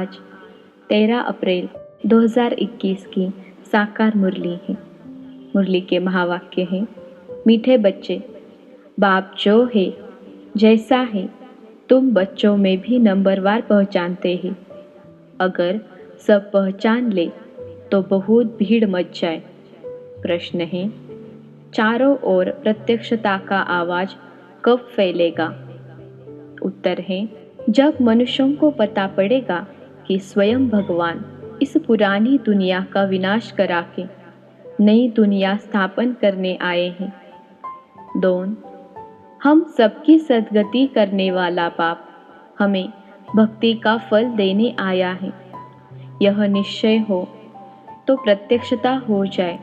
आज 13 अप्रैल 2021 की साकार मुरली है। मुरली के महावाक्य हैं, मीठे बच्चे, बाप जो है जैसा है तुम बच्चों में भी नंबरवार पहचानते हैं। अगर सब पहचान ले तो बहुत भीड़ मच जाए। प्रश्न है, चारों ओर प्रत्यक्षता का आवाज कब फैलेगा? उत्तर है, जब मनुष्यों को पता पड़ेगा कि स्वयं भगवान इस पुरानी दुनिया का विनाश करा के नई दुनिया स्थापन करने आए हैं। 2. हम सबकी सद्गति करने वाला बाप हमें भक्ति का फल देने आया है। यह निश्चय हो तो प्रत्यक्षता हो जाए,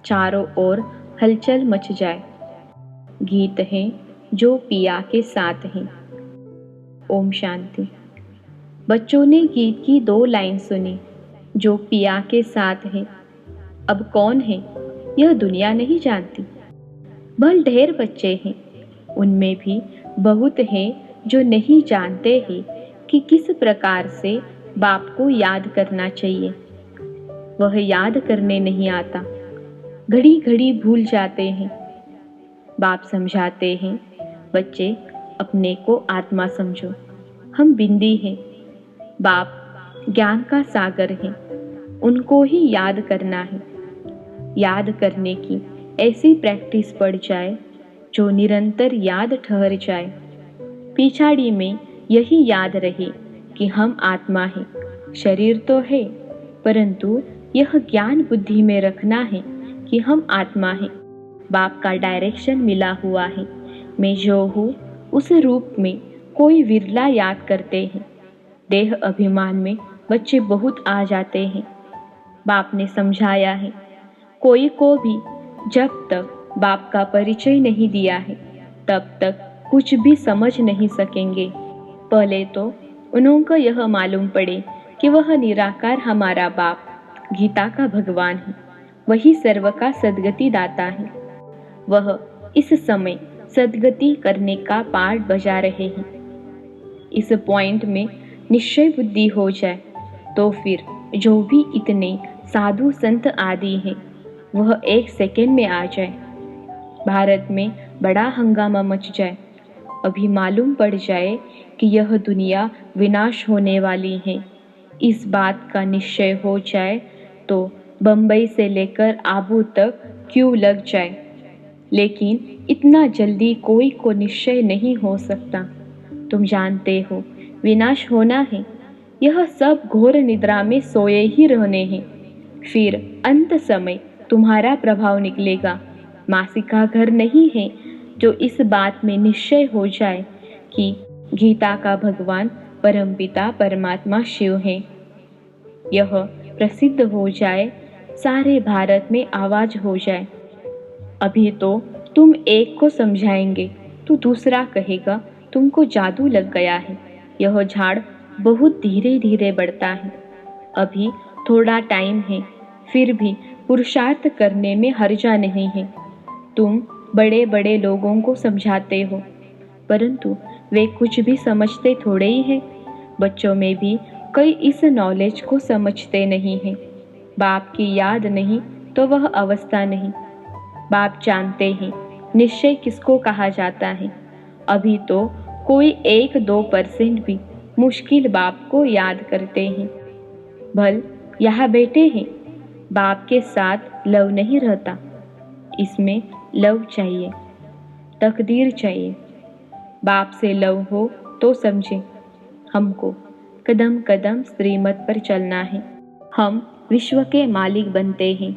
चारों ओर हलचल मच जाए। गीत है जो पिया के साथ है। ओम शांति। बच्चों ने गीत की 2 लाइन सुनी, जो पिया के साथ है। अब कौन है यह दुनिया नहीं जानती। भल ढेर बच्चे हैं, उनमें भी बहुत हैं जो नहीं जानते हैं कि किस प्रकार से बाप को याद करना चाहिए। वह याद करने नहीं आता, घड़ी घड़ी भूल जाते हैं। बाप समझाते हैं, बच्चे अपने को आत्मा समझो, हम बिंदी हैं। बाप ज्ञान का सागर है, उनको ही याद करना है। याद करने की ऐसी प्रैक्टिस पड़ जाए जो निरंतर याद ठहर जाए। पिछाड़ी में यही याद रहे कि हम आत्मा हैं, शरीर तो है, परंतु यह ज्ञान बुद्धि में रखना है कि हम आत्मा हैं। बाप का डायरेक्शन मिला हुआ है। मैं जो हूँ उस रूप में कोई विरला याद करते हैं। देह अभिमान में बच्चे बहुत आ जाते हैं। बाप ने समझाया है, कोई को भी जब तक बाप का परिचय नहीं दिया है तब तक कुछ भी समझ नहीं सकेंगे। पहले तो उनको यह मालूम पड़े कि वह निराकार हमारा बाप गीता का भगवान है, वही सर्व का सद्गति दाता है। वह इस समय सद्गति करने का पार्ट बजा रहे हैं। इस पॉइंट में निश्चय बुद्धि हो जाए तो फिर जो भी इतने साधु संत आदि हैं वह 1 सेकेंड में आ जाए। भारत में बड़ा हंगामा मच जाए। अभी मालूम पड़ जाए कि यह दुनिया विनाश होने वाली है। इस बात का निश्चय हो जाए तो बंबई से लेकर आबू तक क्यों लग जाए। लेकिन इतना जल्दी कोई को निश्चय नहीं हो सकता। तुम जानते हो विनाश होना है। यह सब घोर निद्रा में सोए ही रहने हैं। फिर अंत समय तुम्हारा प्रभाव निकलेगा। मासिका घर नहीं है जो इस बात में निश्चय हो जाए कि गीता का भगवान परमपिता परमात्मा शिव है। यह प्रसिद्ध हो जाए, सारे भारत में आवाज हो जाए। अभी तो तुम एक को समझाएंगे तो दूसरा कहेगा तुमको जादू लग गया है। यह झाड़ बहुत धीरे धीरे बढ़ता है। अभी थोड़ा टाइम है, फिर भी पुरुषार्थ करने में हर्जा नहीं है। तुम बड़े बड़े लोगों को समझाते हो, परंतु वे कुछ भी समझते थोड़े ही हैं। बच्चों में भी कई इस नॉलेज को समझते नहीं हैं। बाप की याद नहीं तो वह अवस्था नहीं। बाप जानते हैं निश्चय किसको कहा जाता है। अभी तो कोई 1-2% भी मुश्किल बाप को याद करते हैं। भल यहाँ बैठे हैं, बाप के साथ लव नहीं रहता। इसमें लव चाहिए, तकदीर चाहिए। बाप से लव हो तो समझे, हमको कदम कदम श्रीमत पर चलना है। हम विश्व के मालिक बनते हैं।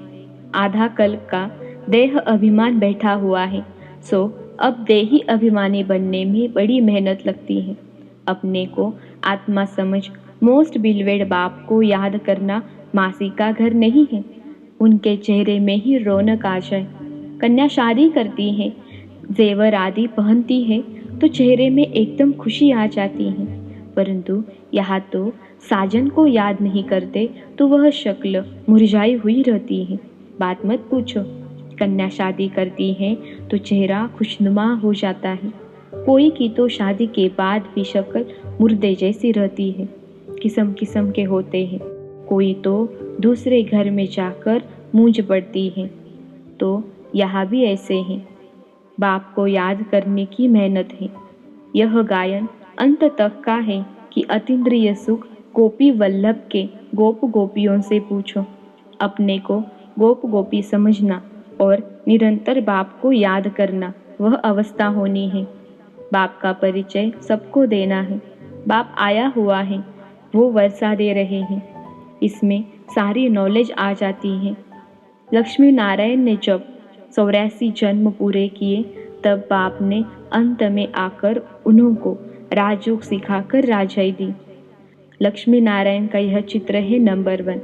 आधा कल्प का देह अभिमान बैठा हुआ है, सो अब देही अभिमानी बनने में बड़ी मेहनत लगती है। अपने को आत्मा समझ मोस्ट बिलवेड बाप को याद करना मासी का घर नहीं है। उनके चेहरे में ही रौनक आ जाए। कन्या शादी करती है, जेवर आदि पहनती है तो चेहरे में एकदम खुशी आ जाती है, परंतु यहाँ तो साजन को याद नहीं करते तो वह शक्ल मुरझाई हुई रहती है। बात मत पूछो। कन्या शादी करती है तो चेहरा खुशनुमा हो जाता है। कोई की तो शादी के बाद भी शक्ल मुर्दे जैसी रहती है। किस्म किस्म के होते हैं। कोई तो दूसरे घर में जाकर मूंज पड़ती है, तो यहाँ भी ऐसे हैं। बाप को याद करने की मेहनत है। यह गायन अंत तक का है कि अतीन्द्रिय सुख गोपी वल्लभ के गोप गोपियों से पूछो। अपने को गोप गोपी समझना और निरंतर बाप को याद करना वह अवस्था होनी है। बाप का परिचय सबको देना है। बाप आया हुआ है, वो वर्षा दे रहे हैं, इसमें सारी नॉलेज आ जाती है। लक्ष्मी नारायण ने जब 84 जन्म पूरे किए, तब बाप ने अंत में आकर उन्हों को राजयोग सिखाकर राजाई दी। लक्ष्मी नारायण का यह चित्र है नंबर 1।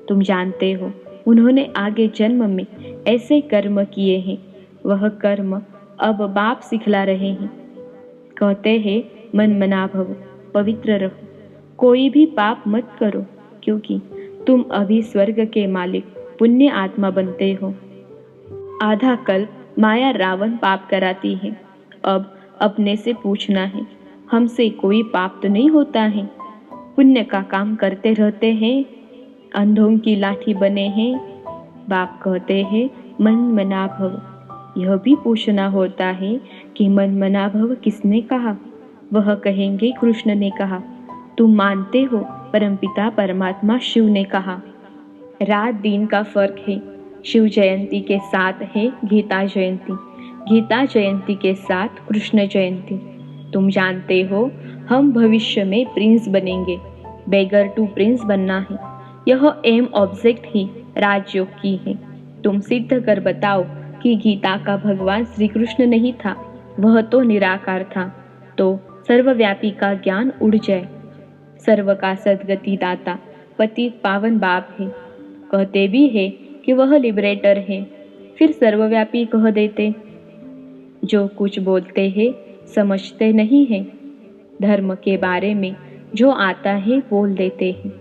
तुम जानते हो उन्होंने आगे जन्म में ऐसे कर्म किए हैं, वह कर्म अब बाप सिखला रहे हैं। कहते हैं मन मना भव, पवित्र रहो, कोई भी पाप मत करो, क्योंकि तुम अभी स्वर्ग के मालिक पुण्य आत्मा बनते हो। आधा कल्प माया रावण पाप कराती है। अब अपने से पूछना है, हमसे कोई पाप तो नहीं होता है? पुण्य का काम करते रहते हैं, अंधों की लाठी बने हैं। बाप कहते हैं मन मना भव। यह भी पूछना होता है कि मन मना भव किसने कहा? वह कहेंगे कृष्ण ने कहा। तुम मानते हो परमपिता परमात्मा शिव ने कहा। रात दिन का फर्क है। शिव जयंती के साथ है गीता जयंती, गीता जयंती के साथ कृष्ण जयंती। तुम जानते हो हम भविष्य में प्रिंस बनेंगे। बेगर टू प्रिंस बनना है, यह एम ऑब्जेक्ट ही राजयोग की है। तुम सिद्ध कर बताओ कि गीता का भगवान श्री कृष्ण नहीं था, वह तो निराकार था, तो सर्वव्यापी का ज्ञान उड़ जाए। सर्व का सद्गति दाता पति पावन बाप है। कहते भी है कि वह लिबरेटर है, फिर सर्वव्यापी कह देते। जो कुछ बोलते हैं समझते नहीं है। धर्म के बारे में जो आता है बोल देते हैं।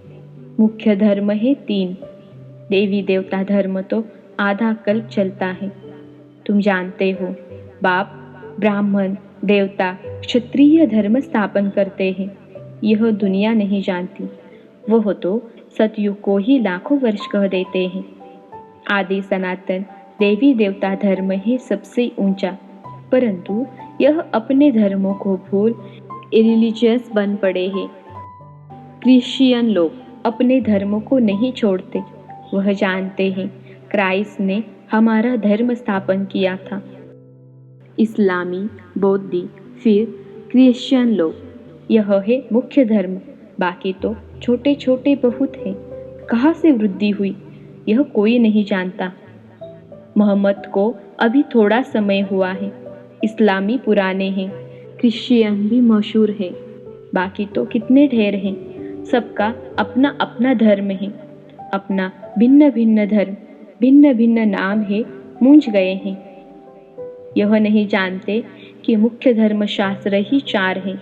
मुख्य धर्म है 3। देवी देवता धर्म तो आधा कल्प चलता है। तुम जानते हो बाप ब्राह्मण देवता क्षत्रिय धर्म स्थापन करते हैं। यह दुनिया नहीं जानती। वह तो सतयुग को ही लाखों वर्ष कह देते हैं। आदि सनातन देवी देवता धर्म है सबसे ऊंचा, परंतु यह अपने धर्मों को भूल इरिलीजियस बन पड़े हैं। क्रिश्चियन लोग अपने धर्मों को नहीं छोड़ते। वह जानते हैं क्राइस्ट ने हमारा धर्म स्थापन किया था। इस्लामी, बौद्धी, फिर क्रिश्चियन लोग, यह है मुख्य धर्म। बाकी तो छोटे छोटे बहुत हैं। कहाँ से वृद्धि हुई यह कोई नहीं जानता। मोहम्मद को अभी थोड़ा समय हुआ है। इस्लामी पुराने हैं, क्रिश्चियन भी मशहूर है। बाकी तो कितने ढेर हैं। सबका अपना अपना धर्म है, अपना भिन्न भिन्न धर्म, भिन्न भिन्न नाम है, मूंझ गए हैं। यह नहीं जानते कि मुख्य धर्म शास्त्र ही 4 हैं।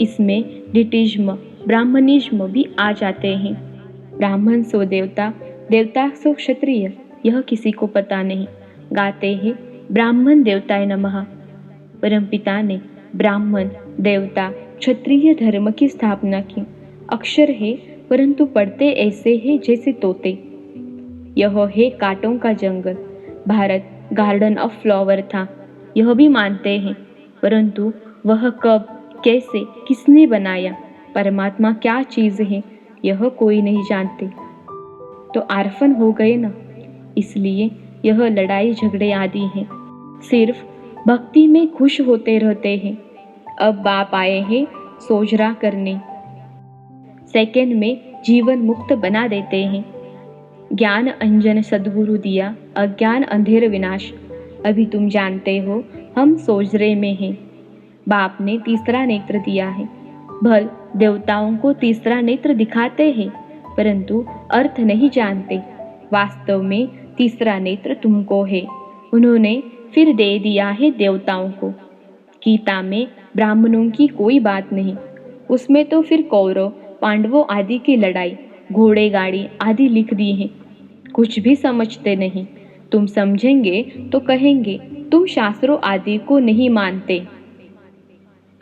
इसमें डिटिज्म ब्राह्मणिज्म भी आ जाते हैं। ब्राह्मण सो देवता, देवता सो क्षत्रिय, यह किसी को पता नहीं। गाते हैं ब्राह्मण देवताय नमः। परमपिता ने ब्राह्मण देवता क्षत्रिय धर्म की स्थापना की। अक्षर है, परंतु पढ़ते ऐसे हैं जैसे तोते। यह है कांटों का जंगल। भारत गार्डन ऑफ फ्लावर था, यह भी मानते हैं, परंतु वह कब, कैसे, किसने बनाया, परमात्मा क्या चीज है, यह कोई नहीं जानते। तो आरफन हो गए ना। इसलिए यह लड़ाई झगड़े आदि हैं। सिर्फ भक्ति में खुश होते रहते हैं। अब बाप आए हैं सोजरा करने। सेकंड में जीवन मुक्त बना देते हैं। ज्ञान अंजन सद्गुरु दिया, अज्ञान अंधेर विनाश। अभी तुम जानते हो हम सोजरे में हैं। बाप ने तीसरा नेत्र दिया है। भल देवताओं को तीसरा नेत्र दिखाते हैं, परंतु अर्थ नहीं जानते। वास्तव में तीसरा नेत्र तुमको है, उन्होंने फिर दे दिया है देवताओं को। गीता में ब्राह्मणों की कोई बात नहीं, उसमें तो फिर कौरव पांडवों आदि की लड़ाई, घोड़े गाड़ी आदि लिख दी है। कुछ भी समझते नहीं। तुम समझेंगे तो कहेंगे तुम शास्त्रों आदि को नहीं मानते।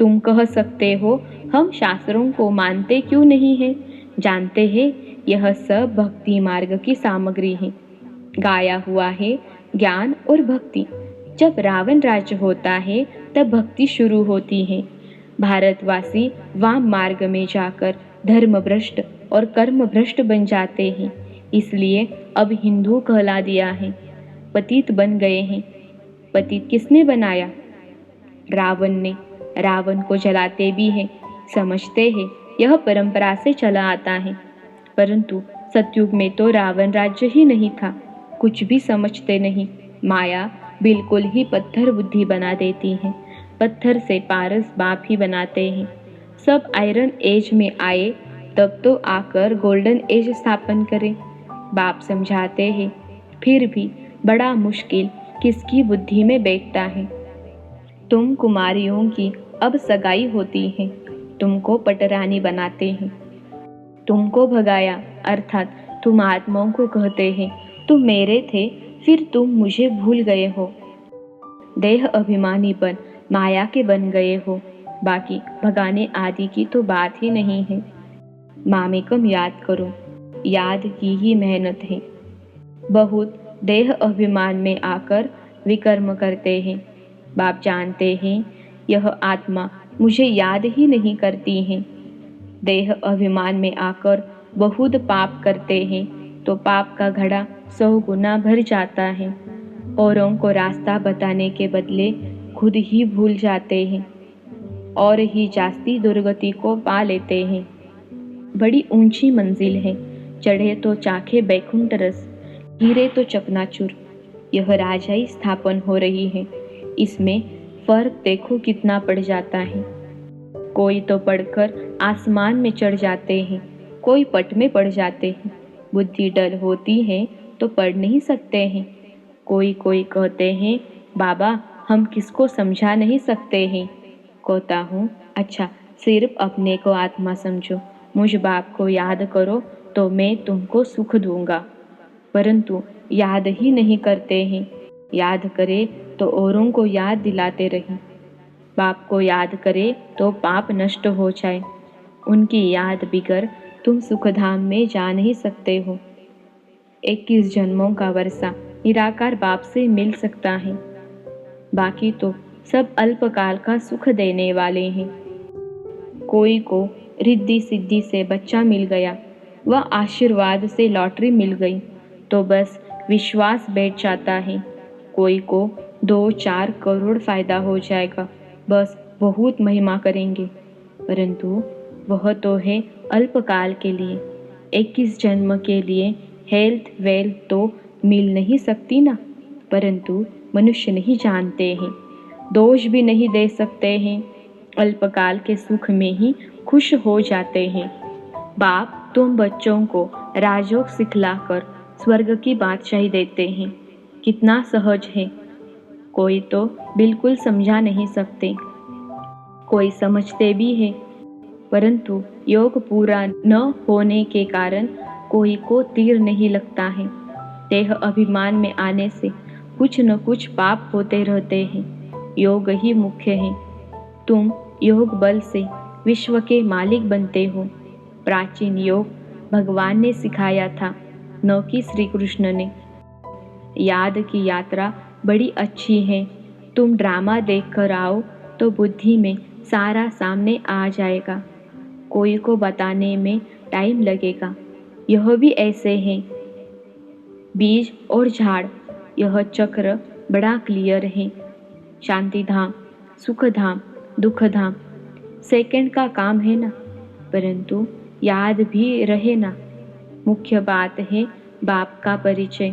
तुम कह सकते हो हम शास्त्रों को मानते क्यों नहीं हैं? जानते हैं यह सब भक्ति मार्ग की सामग्री है, गाया हुआ है ज्ञान और भक्ति। जब रावण राज्य होता है तब भक्ति शुरू होती है। भारतवासी वाम मार्ग में जाकर धर्म भ्रष्ट और कर्म भ्रष्ट बन जाते हैं, इसलिए अब हिंदू कहला दिया है, पतित बन गए हैं। पतित किसने बनाया? रावण ने। रावण को जलाते भी हैं, समझते हैं यह परंपरा से चला आता है। परंतु सतयुग में तो रावण राज्य ही नहीं था, कुछ भी समझते नहीं। माया बिल्कुल ही पत्थर बुद्धि बना देती है, पत्थर से पारस बाप ही बनाते हैं। सब आयरन एज में आए तब तो आकर गोल्डन एज स्थापन करें, बाप समझाते हैं। फिर भी बड़ा मुश्किल किसकी बुद्धि में बैठता है। तुम कुमारियों की अब सगाई होती है, तुमको पटरानी बनाते हैं। तुमको भगाया अर्थात तुम आत्माओं को कहते हैं तुम मेरे थे, फिर तुम मुझे भूल गए हो। देह अभिमानी बन माया के बन गए हो। बाकी भगाने आदि की तो बात ही नहीं है। मामेकम याद करो, याद की ही मेहनत है। बहुत देह अभिमान में आकर विकर्म करते हैं। बाप जानते हैं यह आत्मा मुझे याद ही नहीं करती है। देह अभिमान में आकर बहुत पाप करते हैं तो पाप का घड़ा 100 गुना भर जाता है। औरों को रास्ता बताने के बदले खुद ही भूल जाते हैं और ही जास्ती दुर्गति को पा लेते हैं। बड़ी ऊंची मंजिल है, चढ़े तो चाखे बैकुंठ रस, गिरे तो चकनाचूर। यह राजाई स्थापन हो रही है, इसमें फर्क देखो कितना पड़ जाता है। कोई तो पढ़कर आसमान में चढ़ जाते हैं, कोई पट में पड़ जाते हैं। बुद्धि डल होती है तो पढ़ नहीं सकते हैं। कोई कोई कहते हैं बाबा हम किसको समझा नहीं सकते हैं। कहता हूँ अच्छा सिर्फ अपने को आत्मा समझो, मुझ बाप को याद करो तो मैं तुमको सुख दूंगा। परंतु याद ही नहीं करते हैं। याद करे तो औरों को याद दिलाते रहे। बाप को याद करे तो पाप नष्ट हो जाए। उनकी याद बिगर तुम सुखधाम में जा नहीं सकते हो। 21 जन्मों का वर्षा निराकार बाप से मिल सकता है, बाकी तो सब अल्पकाल का सुख देने वाले हैं। कोई को रिद्धि सिद्धि से बच्चा मिल गया, वह आशीर्वाद से लॉटरी मिल गई तो बस विश्वास बैठ जाता है। कोई को 2-4 करोड़ फायदा हो जाएगा, बस बहुत महिमा करेंगे। परंतु वह तो है अल्पकाल के लिए। 21 जन्म के लिए हेल्थ वेल्थ तो मिल नहीं सकती ना। परंतु मनुष्य नहीं जानते हैं, दोष भी नहीं दे सकते हैं, अल्पकाल के सुख में ही खुश हो जाते हैं। बाप तुम बच्चों को राजयोग सिखलाकर स्वर्ग की बादशाही देते हैं, कितना सहज है। कोई तो बिल्कुल समझा नहीं सकते, कोई समझते भी है, परंतु योग पूरा न होने के कारण कोई को तीर नहीं लगता है। देह अभिमान में आने से कुछ न कुछ पाप होते रहते हैं। योग ही मुख्य है। तुम योग बल से विश्व के मालिक बनते हो। प्राचीन योग भगवान ने सिखाया था, न कि श्री कृष्ण ने। याद की यात्रा बड़ी अच्छी है। तुम ड्रामा देख कर आओ तो बुद्धि में सारा सामने आ जाएगा। कोई को बताने में टाइम लगेगा। यह भी ऐसे है, बीज और झाड़, यह चक्र बड़ा क्लियर है। शांति धाम, सुख धाम, दुख धाम सेकंड का काम है ना, परंतु याद भी रहे ना। मुख्य बात है बाप का परिचय।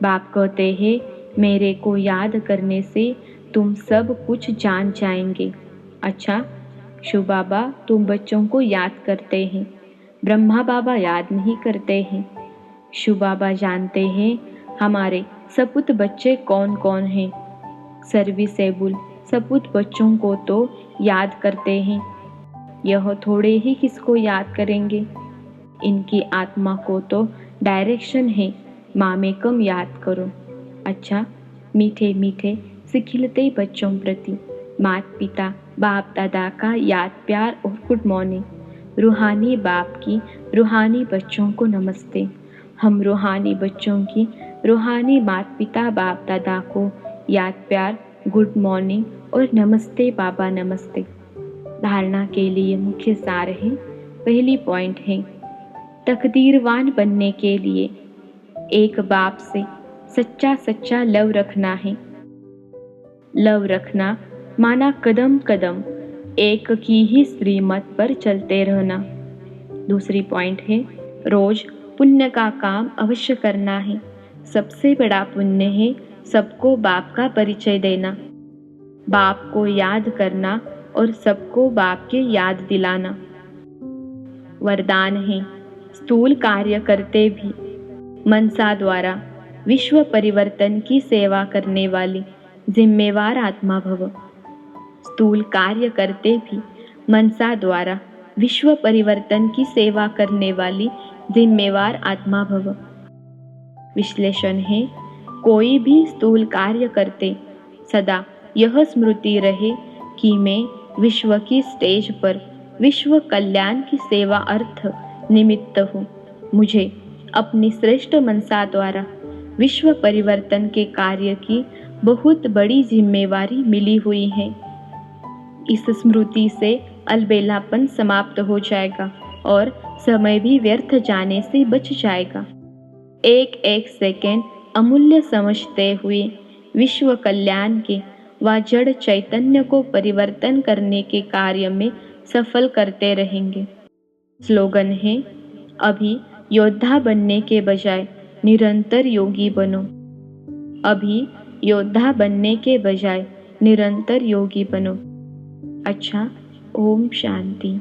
बाप कहते हैं मेरे को याद करने से तुम सब कुछ जान जाएंगे। अच्छा शिव बाबा तुम बच्चों को याद करते हैं, ब्रह्मा बाबा याद नहीं करते हैं। शिव बाबा जानते हैं हमारे सपूत बच्चे कौन कौन हैं। सर्विसेबल सपूत बच्चों को तो याद करते हैं, यह थोड़े ही किसको याद करेंगे। इनकी आत्मा को तो डायरेक्शन है, मामेकम याद करो। अच्छा मीठे मीठे सिखिलते बच्चों प्रति माता पिता बाप दादा का याद प्यार और गुड मॉर्निंग। रूहानी बाप की रूहानी बच्चों को नमस्ते। हम रूहानी बच्चों की रूहानी माता पिता बाप दादा को याद प्यार, गुड मॉर्निंग और नमस्ते बाबा नमस्ते। धारणा के लिए मुख्य सार है। पहली पॉइंट है, तकदीरवान बनने के लिए एक बाप से सच्चा सच्चा लव रखना है। लव रखना माना कदम कदम एक की ही श्रीमत पर चलते रहना। दूसरी पॉइंट है, रोज पुण्य का काम अवश्य करना है। सबसे बड़ा पुण्य है सबको बाप का परिचय देना, बाप को याद करना और सबको बाप की याद दिलाना। वरदान है, स्थूल कार्य करते भी मनसा द्वारा विश्व परिवर्तन की सेवा करने वाली जिम्मेवार आत्मा भव। स्थूल कार्य करते भी मनसा द्वारा विश्व परिवर्तन की सेवा करने वाली जिम्मेवार आत्मा भव। विश्लेषण है, कोई भी स्थूल कार्य करते सदा यह स्मृति रहे कि मैं विश्व की स्टेज पर विश्व कल्याण की सेवा अर्थ निमित्त हूँ। मुझे अपनी श्रेष्ठ मनसा द्वारा विश्व परिवर्तन के कार्य की बहुत बड़ी जिम्मेवारी मिली हुई है। इस स्मृति से अलबेलापन समाप्त हो जाएगा और समय भी व्यर्थ जाने से बच जाएगा। एक एक सेकेंड अमूल्य समझते हुए विश्व कल्याण के व जड़ चैतन्य को परिवर्तन करने के कार्य में सफल करते रहेंगे। स्लोगन है, अभी योद्धा बनने के बजाय निरंतर योगी बनो। अभी योद्धा बनने के बजाय निरंतर योगी बनो। अच्छा, ओम शांति।